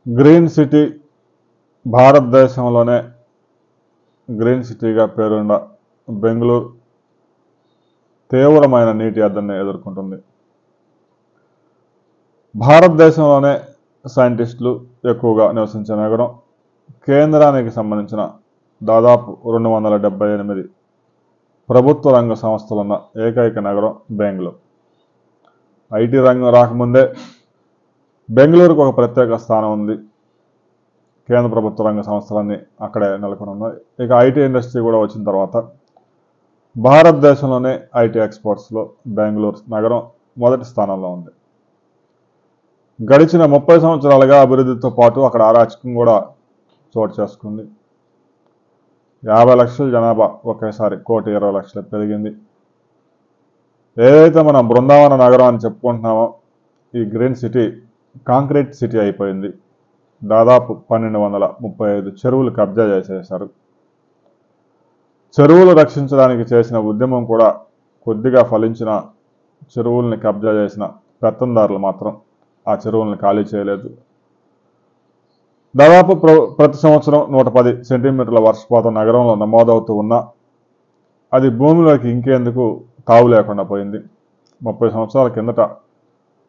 Green city భారతదేశంలోనే green సిటీగా పేరున్న బెంగళూరు తీవ్రమైన నీటి ఎద్దడిని ఎదుర్కొంటుంది. భారతదేశంలోనే సైంటిస్టులు ఎక్కువగా నివసించే నగరం, కేంద్రానికి సంబంధించిన దాదాపు 278 ప్రభుత్వ రంగ సంస్థలున్న ఏకైక నగరం బెంగళూరు. ఐటీ రంగం రాకముందే బెంగళూరుకు ఒక ప్రత్యేక స్థానం ఉంది. కేంద్ర ప్రభుత్వ రంగ సంస్థలన్నీ అక్కడే నెలకొని ఉన్నాయి. ఇక ఐటీ ఇండస్ట్రీ కూడా వచ్చిన తర్వాత భారతదేశంలోనే ఐటీ ఎక్స్పోర్ట్స్లో బెంగళూరు నగరం మొదటి స్థానంలో ఉంది. గడిచిన 30 సంవత్సరాలుగా అభివృద్ధితో పాటు అక్కడ అరాచకం కూడా చోటు చేసుకుంది. 50 లక్షల జనాభా ఒకేసారి 1,20,00,000 పెరిగింది. ఏదైతే మనం బృందావన నగరం అని చెప్పుకుంటున్నామో ఈ గ్రీన్ సిటీ కాంక్రీట్ సిటీ అయిపోయింది. దాదాపు 1235 చెరువులు కబ్జా చేసేశారు. చెరువులు రక్షించడానికి చేసిన ఉద్యమం కూడా కొద్దిగా ఫలించిన చెరువుల్ని కబ్జా చేసిన పెత్తందారులు మాత్రం ఆ చెరువుల్ని ఖాళీ చేయలేదు. దాదాపు ప్రతి సంవత్సరం 110 సెంటీమీటర్ల వర్షపాతం నగరంలో నమోదవుతూ ఉన్నా అది భూమిలోకి ఇంకేందుకు తావు లేకుండా పోయింది. 30 సంవత్సరాల కిందట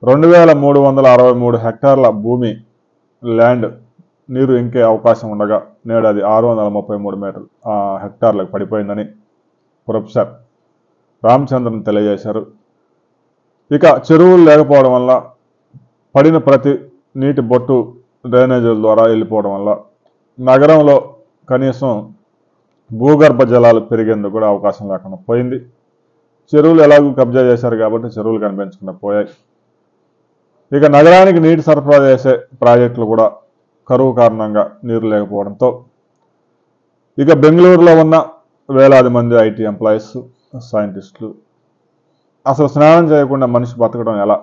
2,363 హెక్టార్ల భూమి ల్యాండ్ నీరు ఇంకే అవకాశం ఉండగా నేడు అది 633 హెక్టార్లకు పడిపోయిందని ప్రొఫెసర్ రామచంద్రన్ తెలియజేశారు. ఇక చెరువులు లేకపోవడం వల్ల పడిన ప్రతి నీటి బొట్టు డ్రైనేజీల ద్వారా వెళ్ళిపోవడం వల్ల నగరంలో కనీసం భూగర్భ జలాలు పెరిగేందుకు కూడా అవకాశం లేకుండా పోయింది. చెరువులు ఎలాగూ కబ్జా చేశారు కాబట్టి చెరువులు కనిపించకుండా పోయాయి. ఇక నగరానికి నీటి సరఫరా చేసే ప్రాజెక్టులు కూడా కరువు కారణంగా నీరు లేకపోవడంతో ఇక బెంగళూరులో ఉన్న వేలాది మంది ఐటీ ఎంప్లాయీస్, సైంటిస్టులు అసలు స్నానం చేయకుండా మనిషి బతకడం ఎలా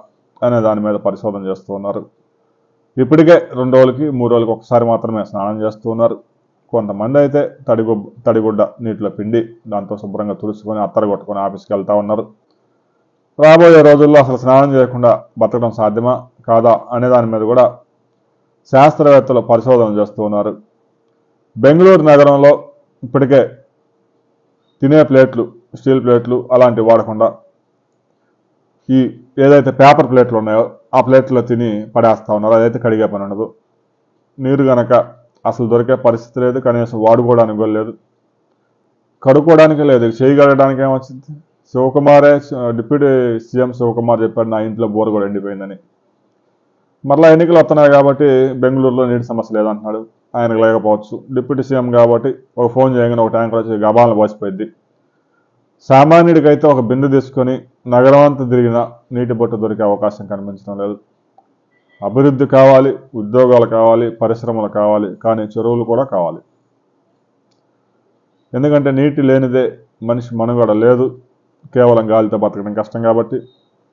అనే దాని మీద పరిశోధన చేస్తూ ఉన్నారు. ఇప్పటికే 2 రోజులకి 3 రోజులకి ఒకసారి మాత్రమే స్నానం చేస్తూ ఉన్నారు. కొంతమంది అయితే తడిగుడ్డ నీటిలో పిండి దాంతో శుభ్రంగా తుడుచుకొని అత్తరగొట్టుకొని ఆఫీస్కి వెళ్తూ ఉన్నారు. రాబోయే రోజుల్లో అసలు స్నానం చేయకుండా బతకడం సాధ్యమా కాదా అనే దాని మీద కూడా శాస్త్రవేత్తలు పరిశోధన చేస్తూ ఉన్నారు. బెంగళూరు నగరంలో ఇప్పటికే తినే ప్లేట్లు, స్టీల్ ప్లేట్లు అలాంటివి వాడకుండా ఈ ఏదైతే పేపర్ ప్లేట్లు ఉన్నాయో ఆ ప్లేట్లో తిని పడేస్తూ ఉన్నారు. అదైతే కడిగే పని ఉండదు. నీరు గనక అసలు దొరికే పరిస్థితి లేదు, కనీసం వాడుకోవడానికి కూడా లేదు, కడుక్కోవడానికి లేదు. చేయగలడానికి ఏమొచ్చింది? శివకుమారే, డిప్యూటీ సీఎం శివకుమార్ చెప్పాడు నా ఇంట్లో బోరు కూడా ఎండిపోయిందని. మరలా ఎన్నికలు వస్తున్నాయి కాబట్టి బెంగళూరులో నీటి సమస్య లేదంటున్నాడు. ఆయనకు లేకపోవచ్చు. డిప్యూటీ సీఎం కాబట్టి ఒక ఫోన్ చేయగానే ఒక ట్యాంకర్ వచ్చి గబాలను పోసిపోయింది. సామాన్యుడికైతే ఒక బిందె తీసుకొని నగరం అంతా తిరిగిన నీటి బొట్టు దొరికే అవకాశం కనిపించడం లేదు. అభివృద్ధి కావాలి, ఉద్యోగాలు కావాలి, పరిశ్రమలు కావాలి, కానీ చెరువులు కూడా కావాలి. ఎందుకంటే నీటి లేనిదే మనిషి మనుగడ లేదు. కేవలం గాలితో బతకడం కష్టం కాబట్టి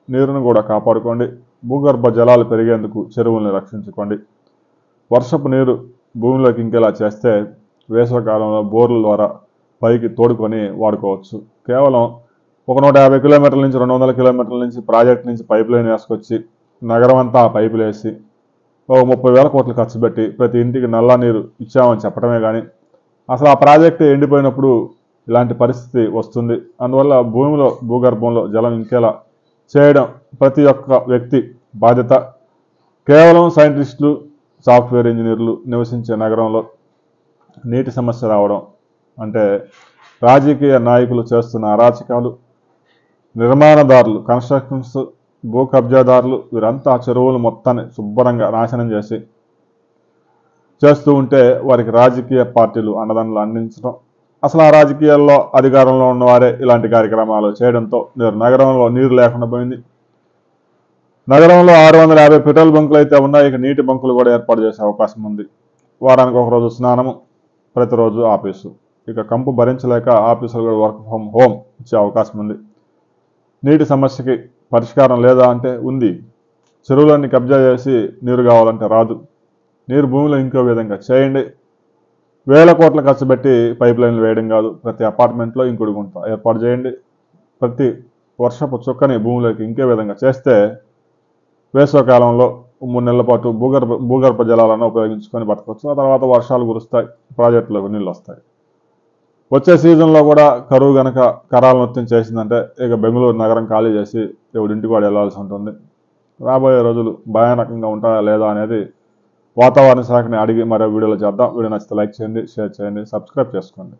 నీరును కూడా కాపాడుకోండి. భూగర్భ జలాలు పెరిగేందుకు చెరువుల్ని రక్షించుకోండి. వర్షపు నీరు భూమిలోకి ఇంకేలా చేస్తే వేసవికాలంలో బోర్ల ద్వారా పైకి తోడుకొని వాడుకోవచ్చు. కేవలం ఒక 150 కిలోమీటర్ల నుంచి 200 కిలోమీటర్ల నుంచి ప్రాజెక్ట్ నుంచి పైప్ లైన్ వేసుకొచ్చి నగరం అంతా ఆ పైపులు వేసి ఒక 30,000 కోట్లు ఖర్చు పెట్టి ప్రతి ఇంటికి నల్ల నీరు ఇచ్చామని చెప్పడమే కానీ అసలు ఆ ప్రాజెక్టు ఎండిపోయినప్పుడు ఇలాంటి పరిస్థితి వస్తుంది. అందువల్ల భూగర్భంలో జలం ఇంకేలా చేయడం ప్రతి ఒక్క వ్యక్తి బాధ్యత. కేవలం సైంటిస్టులు, సాఫ్ట్వేర్ ఇంజనీర్లు నివసించే నగరంలో నీటి సమస్య రావడం అంటే రాజకీయ నాయకులు చేస్తున్న అరాచకాలు, నిర్మాణదారులు, కన్స్ట్రక్షన్స్, భూ కబ్జాదారులు వీరంతా చెరువులు మొత్తాన్ని శుభ్రంగా నాశనం చేస్తూ ఉంటే వారికి రాజకీయ పార్టీలు అండదండలు అందించడం, అసలు ఆ రాజకీయాల్లో అధికారంలో ఉన్నవారే ఇలాంటి కార్యక్రమాలు చేయడంతో నగరంలో నీరు లేకుండా పోయింది. నగరంలో 650 పెట్రోల్ బంకులు అయితే ఉన్నాయి. ఇక నీటి బంకులు కూడా ఏర్పాటు చేసే అవకాశం ఉంది. వారానికి ఒకరోజు స్నానము, ప్రతిరోజు ఆఫీసు. ఇక కంపు భరించలేక ఆఫీసులు కూడా వర్క్ ఫ్రమ్ హోమ్ ఇచ్చే అవకాశం ఉంది. నీటి సమస్యకి పరిష్కారం లేదా అంటే ఉంది. చెరువులన్నీ కబ్జా చేసి నీరు కావాలంటే రాదు. నీరు భూమిలో ఇంకో విధంగా చేయండి. వేల కోట్ల ఖర్చు పెట్టి పైప్ లైన్లు వేయడం కాదు, ప్రతి అపార్ట్మెంట్లో ఇంకుడు గుంట ఏర్పాటు చేయండి. ప్రతి వర్షపు చుక్కని భూమిలోకి ఇంకే విధంగా చేస్తే వేసవికాలంలో 3 నెలల పాటు భూగర్భ జలాలను ఉపయోగించుకొని బతకవచ్చు. ఆ తర్వాత వర్షాలు కురుస్తాయి, ప్రాజెక్టులకు నీళ్ళు వస్తాయి. వచ్చే సీజన్లో కూడా కరువు గనక కరాలనొత్తం చేసిందంటే ఇక బెంగళూరు నగరం ఖాళీ చేసి ఎవడింటికి వాడు వెళ్లాల్సి ఉంటుంది. రాబోయే రోజులు భయానకంగా ఉంటాయా లేదా అనేది వాతావరణ శాఖని అడిగి మరో వీడియోలో చేద్దాం. వీడియో నచ్చితే లైక్ చేయండి, షేర్ చేయండి, సబ్స్క్రైబ్ చేసుకోండి.